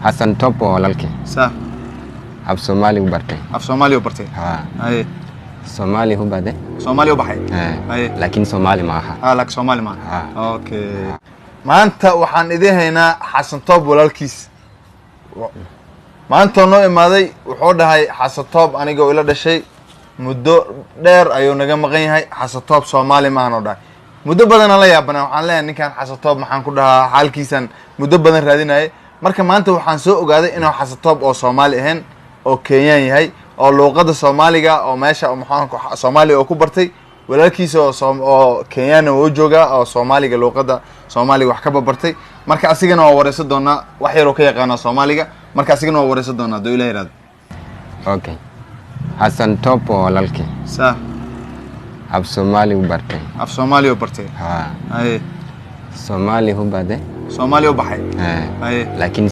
حسن توب walaalkii صح af Soomaali u bartay af Soomaali u bartay ay Soomaali u baday Soomaali u baxay laakiin Soomaali ma aha laakiin Soomaali ma aha okay maanta waxaan idin haynaa Xasan Toob walaalkiis maanta noo imaaday wuxuu dhahay Xasan Toob aniga ila dhashay muddo dheer ayuu naga maqan yahay Xasan Toob Soomaali ma ahan dhahay muddo badan la yaabana waxaan leeyahay ninkan Xasan Toob maxaan ku dhahaa xaalkiisan muddo badan raadinay marka maanta waxaan soo ogaaday inuu Xasan Toob oo Soomaali ahayn oo Kenyan yahay oo luqadda Soomaaliga oo meesha maxaan ku Soomaali oo ku bartay walaalkiisa oo Kenyan oo jooga oo Soomaaliga luqadda Soomaaliga wax ka bartay marka asigana waa wareysan doonaa wax yar oo ka yaqaan Soomaaliga marka asigana waa wareysan doonaa doo ilaahay raad okay Xasan Toob walaalkii صح af Soomaali u bartay af Soomaali u bartay ay Soomaali u baday Soomaali u baxay laakiin